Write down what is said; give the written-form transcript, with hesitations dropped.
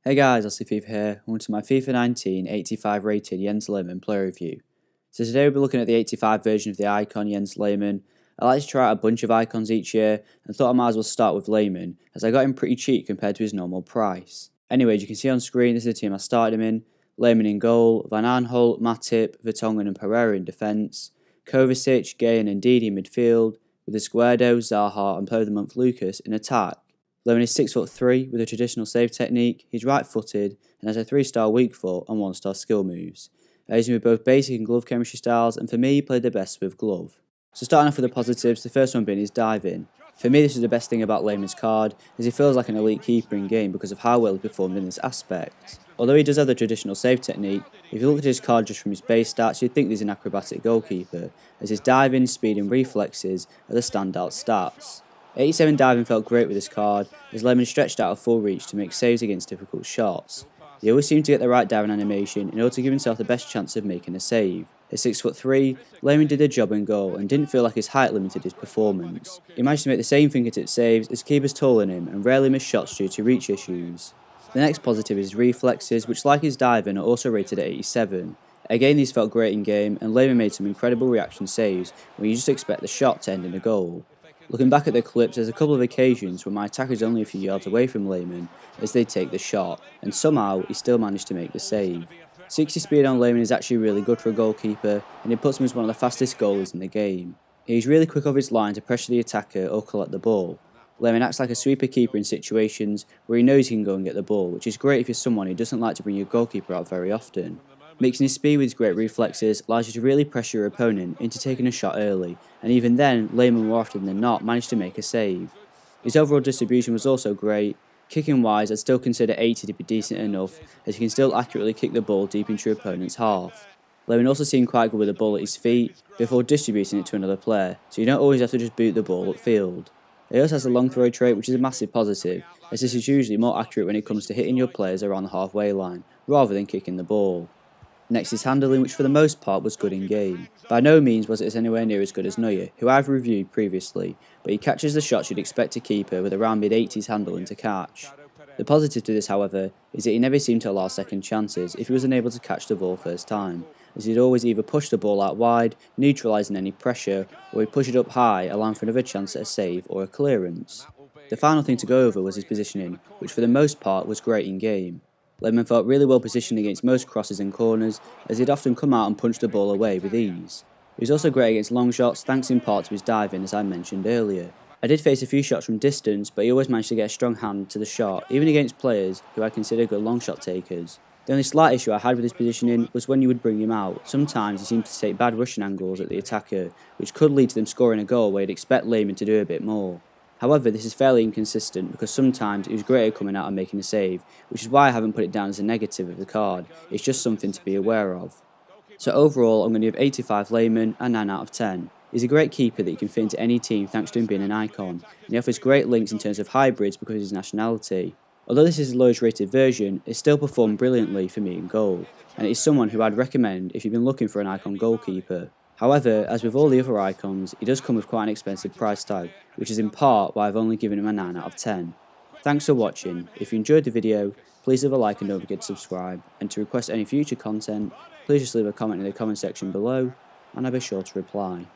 Hey guys, Fifa here. Welcome to my FIFA 19 85 rated Jens Lehmann player review. So today we'll be looking at the 85 version of the Icon Jens Lehmann. I like to try out a bunch of icons each year and thought I might as well start with Lehmann as I got him pretty cheap compared to his normal price. Anyway, as you can see on screen, this is the team I started him in. Lehmann in goal, Van Aanholt, Matip, Vertonghen and Pereira in defence, Kovacic, Gay and Ndidi in midfield, with Esquerdo, Zaha and Player of the Month Lucas in attack. Lehmann is 6'3" with a traditional save technique, he's right-footed and has a 3-star weak foot and 1-star skill moves. He's with both basic and glove chemistry styles, and for me he played the best with glove. So starting off with the positives, the first one being his diving. For me this is the best thing about Lehmann's card, as he feels like an elite keeper in game because of how well he performed in this aspect. Although he does have the traditional save technique, if you look at his card just from his base stats you'd think he's an acrobatic goalkeeper, as his diving, speed and reflexes are the standout stats. 87 diving felt great with this card, as Lehmann stretched out a full reach to make saves against difficult shots. He always seemed to get the right diving animation in order to give himself the best chance of making a save. At 6'3", Lehmann did the job in goal and didn't feel like his height limited his performance. He managed to make the same fingertip saves as keepers taller than him and rarely missed shots due to reach issues. The next positive is his reflexes, which like his diving are also rated at 87. Again these felt great in game, and Lehmann made some incredible reaction saves when you just expect the shot to end in a goal. Looking back at the clips, there's a couple of occasions where my attacker is only a few yards away from Lehmann as they take the shot, and somehow he still managed to make the save. 60 speed on Lehmann is actually really good for a goalkeeper, and it puts him as one of the fastest goalies in the game. He's really quick off his line to pressure the attacker or collect the ball. Lehmann acts like a sweeper keeper in situations where he knows he can go and get the ball, which is great if you're someone who doesn't like to bring your goalkeeper out very often. Mixing his speed with his great reflexes allows you to really pressure your opponent into taking a shot early, and even then, Lehmann more often than not managed to make a save. His overall distribution was also great. Kicking wise, I'd still consider 80 to be decent enough, as you can still accurately kick the ball deep into your opponent's half. Lehmann also seemed quite good with the ball at his feet before distributing it to another player, so you don't always have to just boot the ball upfield. He also has a long throw trait, which is a massive positive, as this is usually more accurate when it comes to hitting your players around the halfway line, rather than kicking the ball. Next is handling, which for the most part was good in game. By no means was it anywhere near as good as Neuer, who I've reviewed previously, but he catches the shots you'd expect a keeper with around mid-80s handling to catch. The positive to this, however, is that he never seemed to allow second chances if he was unable to catch the ball first time, as he'd always either push the ball out wide, neutralising any pressure, or he'd push it up high, allowing for another chance at a save or a clearance. The final thing to go over was his positioning, which for the most part was great in game. Lehmann felt really well positioned against most crosses and corners, as he'd often come out and punch the ball away with ease. He was also great against long shots, thanks in part to his diving, as I mentioned earlier. I did face a few shots from distance, but he always managed to get a strong hand to the shot, even against players who I consider good long shot takers. The only slight issue I had with his positioning was when you would bring him out. Sometimes he seemed to take bad rushing angles at the attacker, which could lead to them scoring a goal where you'd expect Lehmann to do a bit more. However, this is fairly inconsistent because sometimes he was great at coming out and making a save, which is why I haven't put it down as a negative of the card. It's just something to be aware of. So overall, I'm going to give 85 Lehmann a 9 out of 10. He's a great keeper that you can fit into any team thanks to him being an icon, and he offers great links in terms of hybrids because of his nationality. Although this is the lowest rated version, it still performed brilliantly for me in goal, and it is someone who I'd recommend if you've been looking for an icon goalkeeper. However, as with all the other icons, he does come with quite an expensive price tag, which is in part why I've only given him a 9 out of 10. Thanks for watching. If you enjoyed the video, please leave a like and don't forget to subscribe, and to request any future content, please just leave a comment in the comment section below, and I'll be sure to reply.